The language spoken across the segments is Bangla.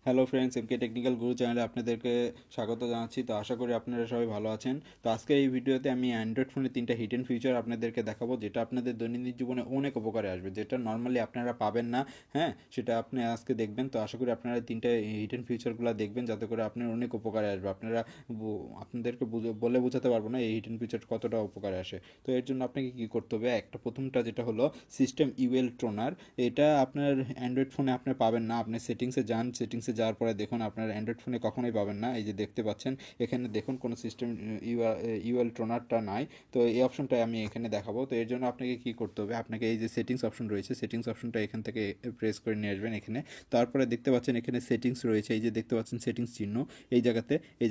হ্যালো ফ্রেন্ডস, এমকে টেকনিক্যাল গুরু চ্যানেলে আপনাদেরকে স্বাগত জানাচ্ছি। তো আশা করি আপনারা সবাই ভালো আছেন। তো আজকের এই ভিডিওতে আমি অ্যান্ড্রয়েড ফোনে 3টা হিডেন ফিচার আপনাদেরকে দেখাবো, যেটা আপনাদের দৈনন্দিন জীবনে অনেক উপকারে আসবে, যেটা নর্মালি আপনারা পাবেন না। হ্যাঁ, সেটা আপনি আজকে দেখবেন। তো আশা করি আপনারা 3টা হিডেন ফিচারগুলো দেখবেন, যাতে করে আপনার অনেক উপকারে আসবে। আপনাদেরকে বলে বোঝাতে পারবো না এই হিডেন ফিচার কতটা উপকারে আসে। তো এর জন্য আপনাকে কী করতে হবে, একটা প্রথমটা যেটা হলো সিস্টেম ইউএল টোনার। এটা আপনার অ্যান্ড্রয়েড ফোনে আপনি পাবেন না। আপনি সেটিংসে যান, সেটিংসে যাওয়ার পরে দেখুন আপনার অ্যান্ড্রয়েড ফোনে কখনোই পাবেন না। এই যে দেখতে পাচ্ছেন এখানে দেখুন কোনো সিস্টেম ইউএল টোনারটা নাই। তো এই অপশনটা আমি এখানে দেখাবো। তো এর জন্য আপনাকে কি করতে হবে, আপনাকে এই যে সেটিংস অপশন রয়েছে, সেটিংস অপশনটা এখান থেকে প্রেস করে নিয়ে আসবেন এখানে। তারপরে দেখতে পাচ্ছেন এখানে সেটিংস রয়েছে, এই যে দেখতে পাচ্ছেন সেটিংস চিহ্ন, এই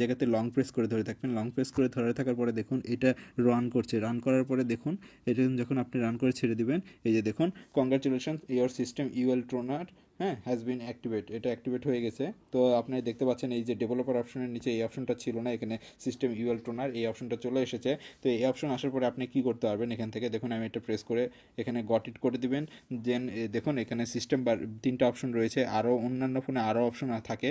জায়গাতে লং প্রেস করে ধরে থাকবেন। লং প্রেস করে ধরে থাকার পরে দেখুন এটা রান করছে। রান করার পরে দেখুন এটা যখন আপনি রান করে ছেড়ে দিবেন, এই যে দেখুন congratulation your system UL toner হ্যাঁ হ্যাজ বিন অ্যাক্টিভেট, এটা অ্যাক্টিভেট হয়ে গেছে। তো আপনি দেখতে পাচ্ছেন এই যে ডেভেলপার অপশনের নিচে এই অপশনটা ছিল না, এখানে সিস্টেম ইউএল টোনার এই অপশনটা চলে এসেছে। তো এই অপশন আসার পরে আপনি কি করতে পারবেন, এখান থেকে দেখুন আমি এটা প্রেস করে এখানে গট ইট করে দিবেন। দেন দেখুন এখানে সিস্টেম বার 3টা অপশন রয়েছে, আরও অন্যান্য ফোনে আরও অপশন থাকে।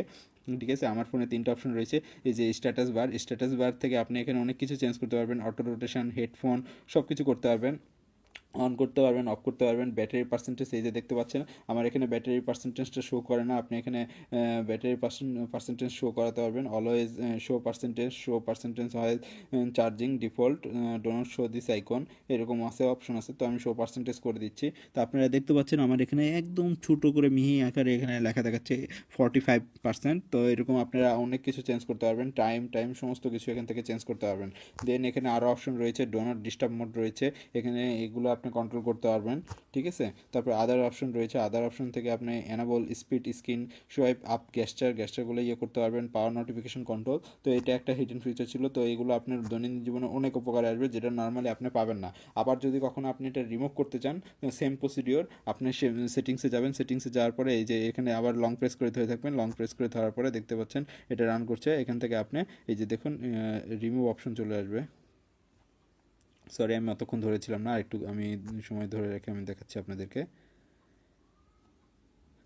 ঠিক আছে, আমার ফোনে 3টা অপশন রয়েছে। এই যে স্ট্যাটাস বার থেকে আপনি এখানে অনেক কিছু চেঞ্জ করতে পারবেন, অটো রোটেশন, হেডফোন, সব কিছু করতে পারবেন। অন করতে পারবেন, অফ করতে পারবেন। ব্যাটারি পার্সেন্টেজ এই যে দেখতে পাচ্ছেন আমার এখানে ব্যাটারি পার্সেন্টেজটা শো করে না, আপনি এখানে ব্যাটারি পার্সেন্টেজ শো করাতে পারবেন। অলওয়েজ শো পার্সেন্টেজ হয় charging default, don't show this icon, এরকম আছে অপশন আছে। তো আমি শো পার্সেন্টেজ করে দিচ্ছি। তো আপনারা দেখতে পাচ্ছেন আমার এখানে একদম ছোটো করে মিহি আকারে এখানে লেখা দেখাচ্ছে 45%। তো এরকম আপনারা অনেক কিছু চেঞ্জ করতে পারবেন, টাইম সমস্ত কিছু এখান থেকে চেঞ্জ করতে পারবেন। দেন এখানে আরও অপশন রয়েছে, ডো নট ডিস্টার্ব মোড রয়েছে, এখানে এগুলো আপনি কন্ট্রোল করতে পারবেন। ঠিক আছে, তারপর আদার অপশন রয়েছে, আদার অপশন থেকে আপনি enable speed screen swipe up গ্যাসচারগুলো করতে পারবেন, পাওয়ার নোটিফিকেশন কন্ট্রোল। তো এটা একটা হিডেন ফিচার ছিল। তো এইগুলো আপনার দৈনন্দিন জীবনে অনেক উপকারে আসবে, যেটা নর্মালি আপনি পাবেন না। আবার যদি কখনো আপনি এটা রিমুভ করতে চান, সেম প্রসিডিওর, আপনি সেটিংসে যাবেন, সেটিংসে যাওয়ার পরে এই যে এখানে আবার লং প্রেস করে ধরে থাকবেন। লং প্রেস করে ধরার পরে দেখতে পাচ্ছেন এটা রান করছে। এখান থেকে আপনি এই যে দেখুন রিমুভ অপশন চলে আসবে। সরি, আমি অতক্ষণ ধরেছিলাম না, একটু আমি সময় ধরে রেখে আমি দেখাচ্ছি আপনাদেরকে।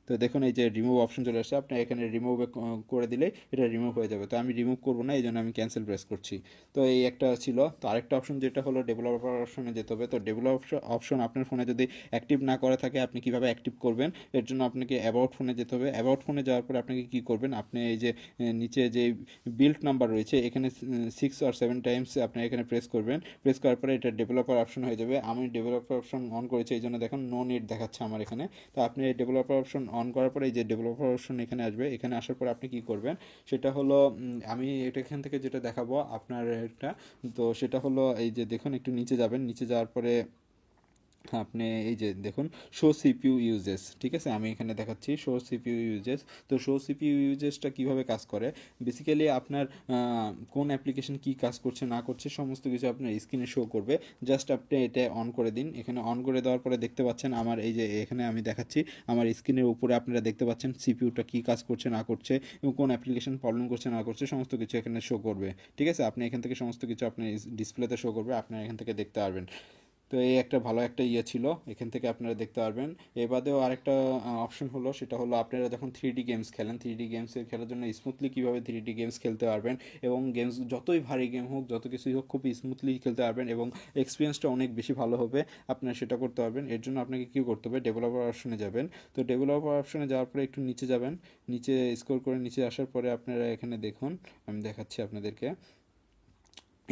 তো দেখুন এই যে রিমুভ অপশন চলে আসছে, আপনি এখানে রিমুভ করে দিলে এটা রিমুভ হয়ে যাবে। তো আমি রিমুভ করবো না, এই জন্য আমি ক্যান্সেল প্রেস করছি। তো এই একটা ছিল। তো আরেকটা অপশন যেটা হলো ডেভেলপার অপশনে যেতে হবে। তো ডেভেলপার অপশন আপনার ফোনে যদি অ্যাক্টিভ না করে থাকে, আপনি কিভাবে অ্যাক্টিভ করবেন, এর জন্য আপনাকে অ্যাবাউট ফোনে যেতে হবে। অ্যাবাউট ফোনে যাওয়ার পরে আপনাকে কি করবেন, আপনি এই যে নিচে যে বিল্ড নাম্বার রয়েছে এখানে 6 or 7 টাইমস আপনি এখানে প্রেস করবেন। প্রেস করার পরে এটা ডেভেলপার অপশন হয়ে যাবে। আমি ডেভেলপার অপশন অন করেছি, এই জন্য দেখুন নো নেট দেখাচ্ছে আমার এখানে। তো আপনি এই ডেভেলপার অপশন অন করার পরে এই যে ডেভেলপার অপশন এখানে আসবে। এখানে আসার পরে আপনি কি করবেন, সেটা হলো আমি এটা এখান থেকে যেটা দেখাবো আপনার একটা। তো সেটা হলো এই যে দেখুন একটু নিচে যাবেন, নিচে যাওয়ার পরে আপনি এই যে দেখুন শো সিপিইউ ইউজেস। ঠিক আছে, আমি এখানে দেখাচ্ছি শো সিপিইউ ইউজেস। তো শো সিপিইউ ইউজেসটা কীভাবে কাজ করে, বেসিক্যালি আপনার কোন অ্যাপ্লিকেশন কী কাজ করছে না করছে সমস্ত কিছু আপনার স্ক্রিনে শো করবে। জাস্ট আপনি এটা অন করে দিন। এখানে অন করে দেওয়ার পরে দেখতে পাচ্ছেন আমার এই যে এখানে আমি দেখাচ্ছি আমার স্ক্রিনের উপরে আপনারা দেখতে পাচ্ছেন সিপিইউটা কী কাজ করছে না করছে এবং কোন অ্যাপ্লিকেশন প্রবলেম করছে না করছে সমস্ত কিছু এখানে শো করবে। ঠিক আছে, আপনি এখান থেকে সমস্ত কিছু আপনি ডিসপ্লেতে শো করবে, আপনারা এখান থেকে দেখতে পারবেন। তো এই একটা ভালো একটা ছিল, এখান থেকে আপনারা দেখতে পারবেন। এ বাদেও আরেকটা অপশন হলো, সেটা হলো আপনারা যখন 3D গেমস খেলেন, 3D গেমসের খেলার জন্য স্মুথলি কীভাবে 3D গেমস খেলতে পারবেন এবং গেমস যতই ভারী গেম হোক যত কিছুই হোক খুব স্মুথলি খেলতে পারবেন এবং এক্সপিরিয়েন্সটা অনেক বেশি ভালো হবে, আপনারা সেটা করতে পারবেন। এর জন্য আপনাকে কী করতে হবে, ডেভেলপার অপশনে যাবেন। তো ডেভেলপার অপশনে যাওয়ার পরে একটু নিচে যাবেন, নিচে স্ক্রল করে নিচে আসার পরে আপনারা এখানে দেখুন, আমি দেখাচ্ছি আপনাদেরকে।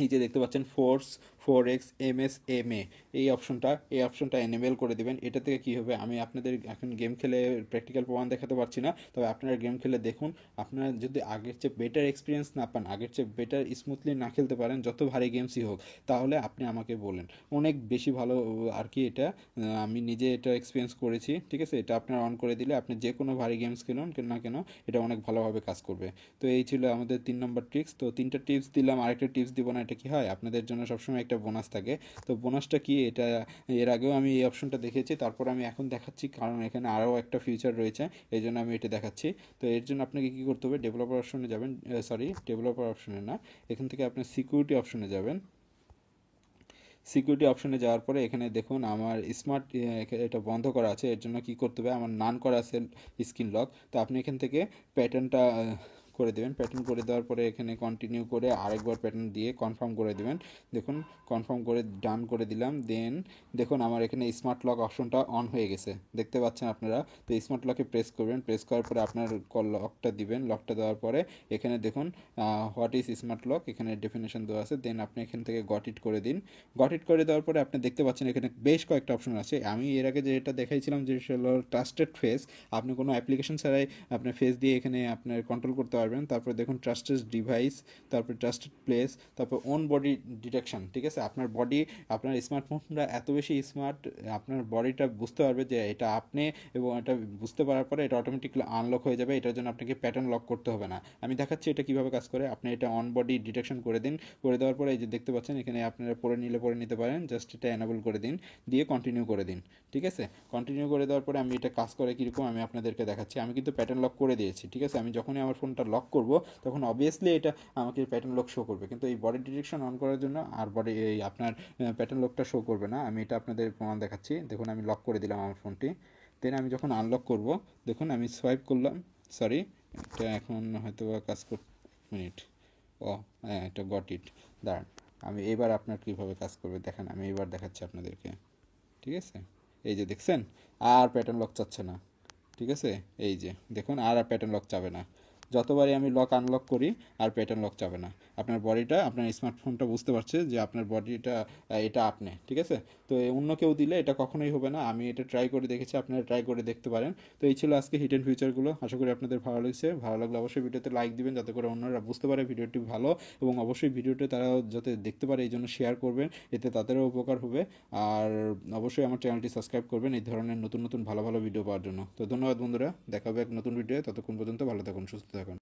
এই যে দেখতে পাচ্ছেন Force 4X MSMA, এই অপশনটা এনেবেল করে দিবেন। এটা থেকে কি হবে, আমি আপনাদের এখন গেম খেলে প্র্যাকটিক্যাল প্রমাণ দেখাতে পারছি না, তবে আপনারা গেম খেলে দেখুন। আপনারা যদি আগের চেয়ে বেটার এক্সপিরিয়েন্স না পান, আগের চেয়ে বেটার স্মুথলি না খেলতে পারেন যত ভারী গেমসই হোক, তাহলে আপনি আমাকে বলেন। অনেক বেশি ভালো আর কি এটা, আমি নিজে এটা এক্সপিরিয়েন্স করেছি। ঠিক আছে, এটা আপনার অন করে দিলে আপনি যে কোনো ভারী গেমস খেলুন না কেন এটা অনেক ভালোভাবে কাজ করবে। তো এই ছিল আমাদের 3 নম্বর ট্রিক্স। তো 3টা টিপস দিলাম, আরেকটা টিপস দিব না, এটা কি হয় আপনাদের জন্য সবসময় একটা বোনাস থাকে। তো বোনাসটা কি, এটা এর আগেও আমি এই অপশনটা দেখেছি, তারপর আমি এখন দেখাচ্ছি কারণ এখানে আরও একটা ফিচার রয়েছে, এই জন্য আমি এটা দেখাচ্ছি। তো এর জন্য আপনাকে কী করতে হবে, ডেভেলপার অপশনে যাবেন, ডেভেলপার অপশনে না, এখান থেকে আপনি সিকিউরিটি অপশনে যাবেন। সিকিউরিটি অপশনে যাওয়ার পরে এখানে দেখুন আমার স্মার্ট এটা বন্ধ করা আছে, এর জন্য কি করতে হবে, আমার নান করা আছে স্ক্রিন লক। তো আপনি এখান থেকে প্যাটার্নটা করে দেবেন। প্যাটার্ন করে দেওয়ার পরে এখানে কন্টিনিউ করে আরেকবার প্যাটার্ন দিয়ে কনফার্ম করে দেবেন। দেখুন কনফার্ম করে ডান করে দিলাম। দেন দেখুন আমার এখানে স্মার্ট লক অপশনটা অন হয়ে গেছে, দেখতে পাচ্ছেন আপনারা। তো স্মার্ট লকে প্রেস করবেন, প্রেস করার পরে আপনার লকটা দিবেন। লকটা দেওয়ার পরে এখানে দেখুন হোয়াট ইজ স্মার্ট লক, এখানে ডেফিনেশন দেওয়া আছে। দেন আপনি এখান থেকে গট ইট করে দিন। গট ইট করে দেওয়ার পরে আপনি দেখতে পাচ্ছেন এখানে বেশ কয়েকটা অপশন আছে। আমি এর আগে যেটা দেখাইছিলাম যে হলো ট্রাস্টেড ফেস, আপনি কোনো অ্যাপ্লিকেশন ছাড়াই আপনার ফেস দিয়ে এখানে আপনার কন্ট্রোল করতে পারবেন। তারপরে দেখুন ট্রাস্টেড ডিভাইস, তারপর ট্রাস্টেড প্লেস, তারপর ওন বডি ডিটেকশন। ঠিক আছে, আপনার বডি, আপনার স্মার্টফোনটা এত বেশি স্মার্ট, আপনার বডিটা বুঝতে পারবে যে এটা আপনি, এবং এটা বুঝতে পারার পরে এটা অটোমেটিকলি আনলক হয়ে যাবে। এটার জন্য আপনাকে প্যাটার্ন লক করতে হবে না। আমি দেখাচ্ছি এটা কীভাবে কাজ করে। আপনি এটা অন বডি ডিটেকশন করে দিন। করে দেওয়ার পরে এই যে দেখতে পাচ্ছেন এখানে আপনারা পরে নিলে পরে নিতে পারেন, জাস্ট এটা এনাবল করে দিন, দিয়ে কন্টিনিউ করে দিন। ঠিক আছে, কন্টিনিউ করে দেওয়ার পরে আমি এটা কাজ করে কীরকম আমি আপনাদেরকে দেখাচ্ছি। আমি কিন্তু প্যাটার্ন লক করে দিয়েছি। ঠিক আছে, আমি যখনই আমার ফোনটা লক করব তখন অবভিয়াসলি এটা আমাকে প্যাটার্ন লক শো করবে, কিন্তু এই বডি ডিটেকশন অন করার জন্য আর বডি এই আপনার প্যাটার্ন লকটা শো করবে না। আমি এটা আপনাদের প্রমাণ দেখাচ্ছি। দেখুন আমি লক করে দিলাম আমার ফোনটি। দেন আমি যখন আনলক করব, দেখুন আমি সোয়াইপ করলাম, সরি এটা এখন হয়তো কাজ কর, মিনিট, ও হ্যাঁ এটা গট ইট। দাঁড়ান, আমি এবার আপনার কীভাবে কাজ করবে দেখেন, আমি এবার দেখাচ্ছি আপনাদেরকে। ঠিক আছে, এই যে দেখছেন আর প্যাটার্ন লক চাচ্ছে না। ঠিক আছে, এই যে দেখুন আর প্যাটার্ন লক চাবে না। যতবারই আমি লক আনলক করি আর প্যাটার্ন লক চাবে না। আপনার বডিটা, আপনার স্মার্টফোনটা বুঝতে পারছে যে আপনার বডিটা এটা আপনি। ঠিক আছে, তো অন্য কেউ দিলে এটা কখনোই হবে না। আমি এটা ট্রাই করে দেখেছি, আপনারা ট্রাই করে দেখতে পারেন। তো এই ছিল আজকে হিডেন ফিচারগুলো। আশা করি আপনাদের ভালো লেগেছে। ভালো লাগলে অবশ্যই ভিডিওতে লাইক দিবেন, যাতে করে অন্যরা বুঝতে পারে ভিডিওটি ভালো, এবং অবশ্যই ভিডিওটি তারা যাতে দেখতে পারে এই জন্য শেয়ার করবেন, এতে তাদেরও উপকার হবে। আর অবশ্যই আমার চ্যানেলটি সাবস্ক্রাইব করবেন এই ধরনের নতুন নতুন ভালো ভালো ভিডিও পাওয়ার জন্য। তো ধন্যবাদ বন্ধুরা, দেখা হবে এক নতুন ভিডিও। ততক্ষণ পর্যন্ত ভালো থাকুন, সুস্থ থাকুন।